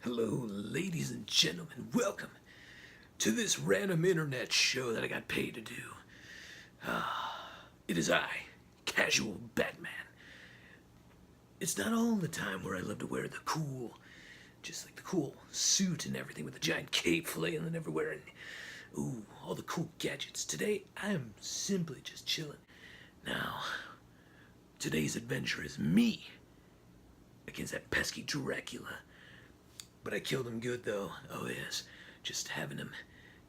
Hello, ladies and gentlemen. Welcome to this random internet show that I got paid to do. It is I, Casual Batman. It's not all the time where I love to wear the cool, just like the cool suit and everything with the giant cape flailing everywhere and, all the cool gadgets. Today, I am simply just chilling. Now, today's adventure is me against that pesky Dracula. But I killed him good, though. Oh, yes. Just having him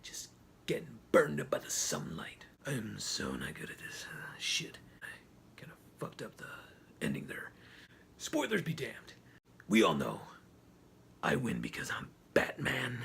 just getting burned up by the sunlight. I am so not good at this shit. I kind of fucked up the ending there. Spoilers be damned. We all know I win because I'm Batman.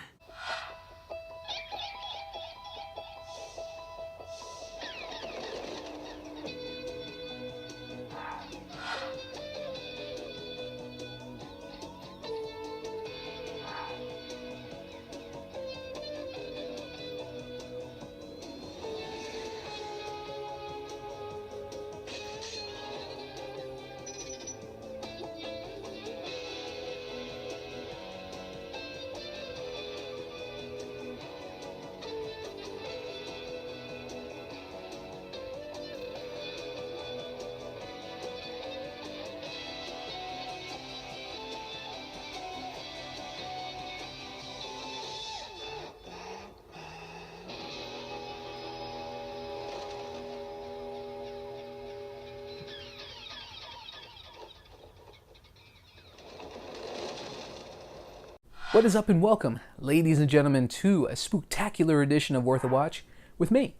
What is up and welcome, ladies and gentlemen, to a spooktacular edition of Worth a Watch with me,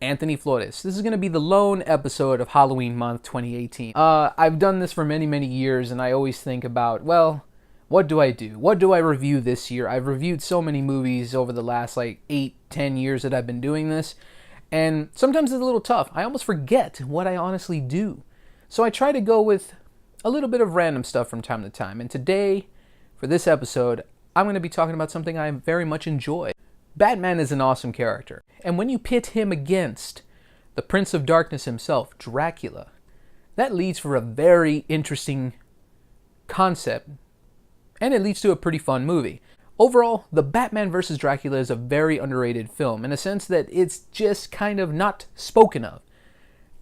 Anthony Flores. This is going to be the lone episode of Halloween month 2018. I've done this for many years, and I always think about, well, what do I do? What do I review this year? I've reviewed so many movies over the last 8-10 years that I've been doing this, and sometimes it's a little tough. I almost forget what I honestly do. So I try to go with a little bit of random stuff from time to time, and today, for this episode, I'm going to be talking about something I very much enjoy. Batman is an awesome character, and when you pit him against the Prince of Darkness himself, Dracula, that leads for a very interesting concept, and it leads to a pretty fun movie. Overall, the Batman vs. Dracula is a very underrated film, in a sense that it's just kind of not spoken of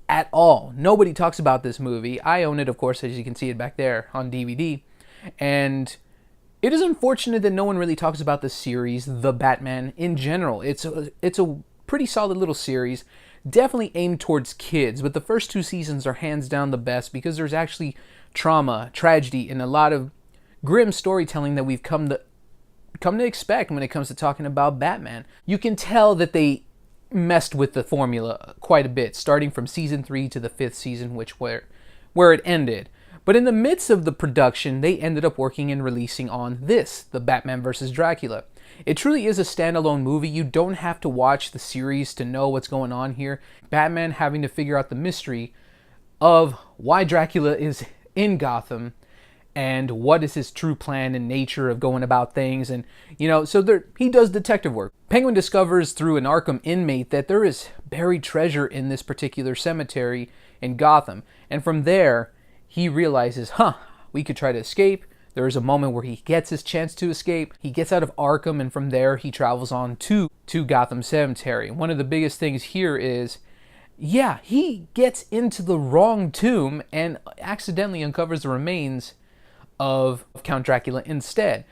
at all. Nobody talks about this movie. I own it, of course, as you can see it back there on DVD, and it is unfortunate that no one really talks about the series, The Batman, in general. It's a pretty solid little series, definitely aimed towards kids, but the first 2 seasons are hands down the best because there's actually trauma, tragedy, and a lot of grim storytelling that we've come to expect when it comes to talking about Batman. You can tell that they messed with the formula quite a bit, starting from season 3 to the 5th season, where it ended. But in the midst of the production, they ended up working and releasing on this, The Batman vs. Dracula. It truly is a standalone movie. You don't have to watch the series to know what's going on here. Batman having to figure out the mystery of why Dracula is in Gotham and what is his true plan and nature of going about things. And, he does detective work. Penguin discovers through an Arkham inmate that there is buried treasure in this particular cemetery in Gotham. And from there, he realizes, we could try to escape. There is a moment where he gets his chance to escape. He gets out of Arkham, and from there, he travels on to Gotham Cemetery. One of the biggest things here is, he gets into the wrong tomb and accidentally uncovers the remains of Count Dracula instead.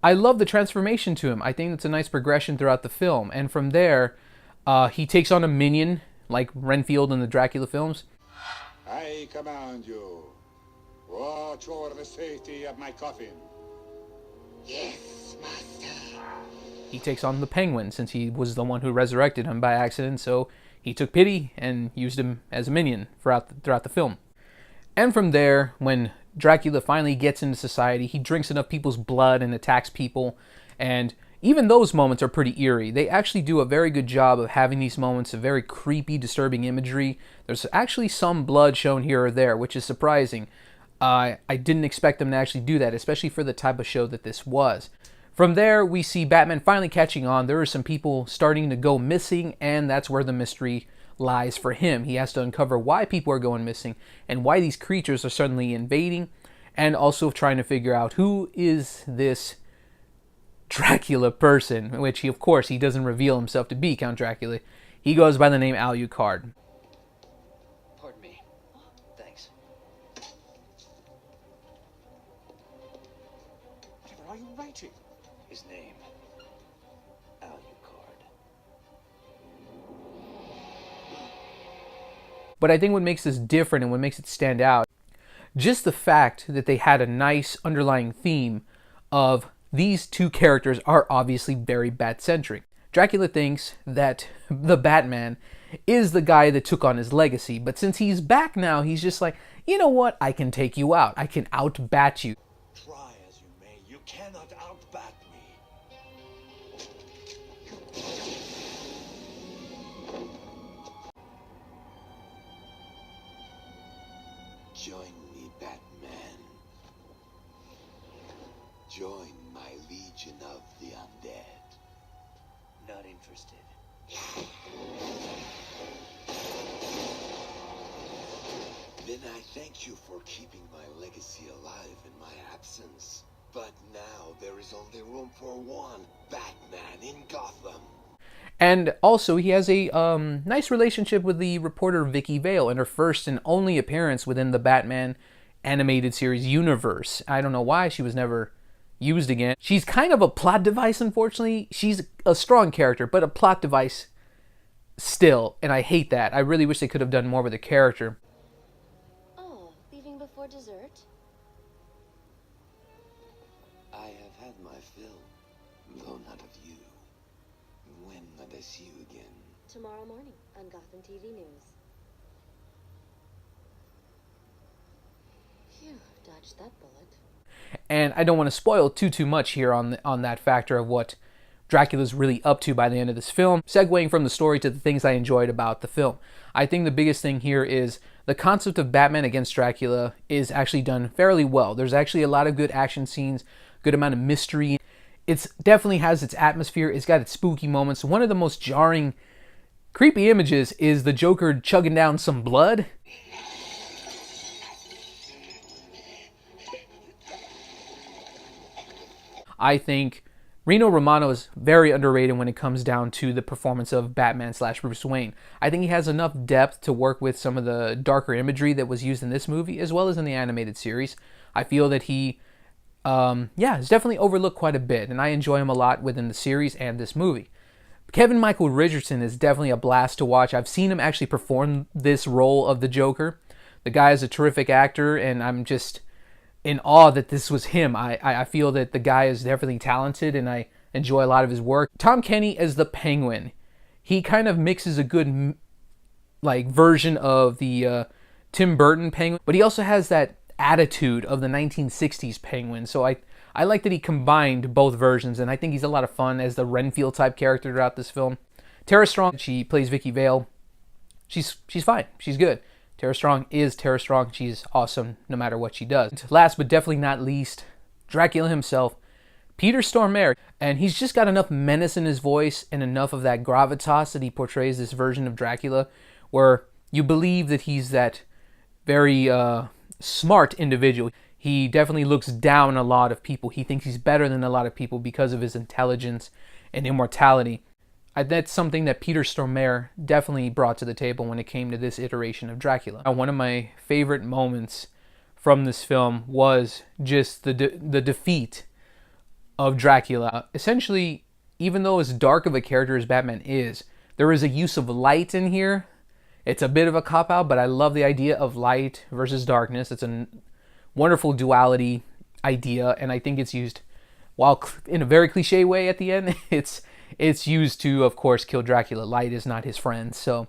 I love the transformation to him. I think it's a nice progression throughout the film. And from there, he takes on a minion, like Renfield in the Dracula films. I command you, watch over the safety of my coffin. Yes, master. He takes on the Penguin, since he was the one who resurrected him by accident, so he took pity and used him as a minion throughout the film. And from there, when Dracula finally gets into society, he drinks enough people's blood and attacks people, and even those moments are pretty eerie. They actually do a very good job of having these moments of very creepy, disturbing imagery. There's actually some blood shown here or there, which is surprising. I didn't expect them to actually do that, especially for the type of show that this was. From there, we see Batman finally catching on. There are some people starting to go missing, and that's where the mystery lies for him. He has to uncover why people are going missing and why these creatures are suddenly invading, and also trying to figure out who is this Dracula person, which he, of course, he doesn't reveal himself to be Count Dracula. He goes by the name Alucard. Pardon me. Thanks. Whatever are you writing? His name, Alucard. But I think what makes this different and what makes it stand out, just the fact that they had a nice underlying theme of these two characters are obviously very Bat-centric. Dracula thinks that the Batman is the guy that took on his legacy, but since he's back now, he's just like, you know what, I can take you out. I can out-bat you. Try as you may, you cannot outbat me. Join me, Batman. Join my legion of the undead. Not interested. Then I thank you for keeping my legacy alive in my absence. But now there is only room for one Batman in Gotham. And also, he has a nice relationship with the reporter Vicky Vale in her first and only appearance within the Batman animated series universe. I don't know why she was never used again. She's kind of a plot device, unfortunately. She's a strong character, but a plot device still, and I hate that. I really wish they could have done more with the character. Oh, leaving before dessert? I have had my fill, though not of you. When might I see you again? Tomorrow morning on Gotham TV News. Phew, dodged that bullet. And I don't want to spoil too much here on that factor of what Dracula's really up to by the end of this film. Segueing from the story to the things I enjoyed about the film. I think the biggest thing here is the concept of Batman against Dracula is actually done fairly well. There's actually a lot of good action scenes, good amount of mystery. It definitely has its atmosphere. It's got its spooky moments. One of the most jarring, creepy images is the Joker chugging down some blood. I think Rino Romano is very underrated when it comes down to the performance of Batman/Bruce Wayne. I think he has enough depth to work with some of the darker imagery that was used in this movie, as well as in the animated series. I feel that he, is definitely overlooked quite a bit, and I enjoy him a lot within the series and this movie. Kevin Michael Richardson is definitely a blast to watch. I've seen him actually perform this role of the Joker. The guy is a terrific actor, and I'm just in awe that this was him. I feel that the guy is definitely talented, and I enjoy a lot of his work. Tom Kenny as the Penguin. He kind of mixes a good version of the Tim Burton Penguin, but he also has that attitude of the 1960s Penguin. So I like that he combined both versions, and I think he's a lot of fun as the Renfield type character throughout this film. Tara Strong, she plays Vicky Vale. She's fine. She's good. Tara Strong is Tara Strong. She's awesome no matter what she does. Last but definitely not least, Dracula himself, Peter Stormare. And he's just got enough menace in his voice and enough of that gravitas that he portrays this version of Dracula, where you believe that he's that very smart individual. He definitely looks down on a lot of people. He thinks he's better than a lot of people because of his intelligence and immortality. That's something that Peter Stormare definitely brought to the table when it came to this iteration of Dracula. One of my favorite moments from this film was just the defeat of Dracula. Essentially, even though as dark of a character as Batman is, there is a use of light in here. It's a bit of a cop-out, but I love the idea of light versus darkness. It's a wonderful duality idea, and I think it's used, while in a very cliche way at the end, it's used to, of course, kill Dracula. Light is not his friend. So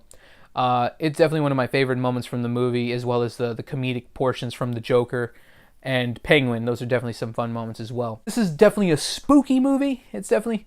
it's definitely one of my favorite moments from the movie, as well as the comedic portions from the Joker and Penguin. Those are definitely some fun moments as well. This is definitely a spooky movie. It's definitely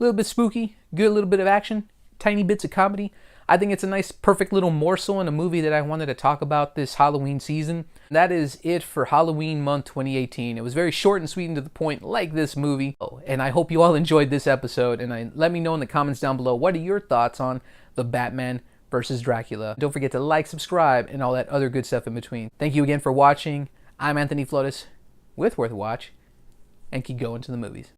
little bit spooky, good little bit of action, tiny bits of comedy. I think it's a nice, perfect little morsel in a movie that I wanted to talk about this Halloween season. That is it for Halloween month 2018. It was very short and sweet and to the point, like this movie. Oh, and I hope you all enjoyed this episode. And let me know in the comments down below, what are your thoughts on the Batman vs. Dracula? Don't forget to like, subscribe, and all that other good stuff in between. Thank you again for watching. I'm Anthony Flores with Worth a Watch, and keep going to the movies.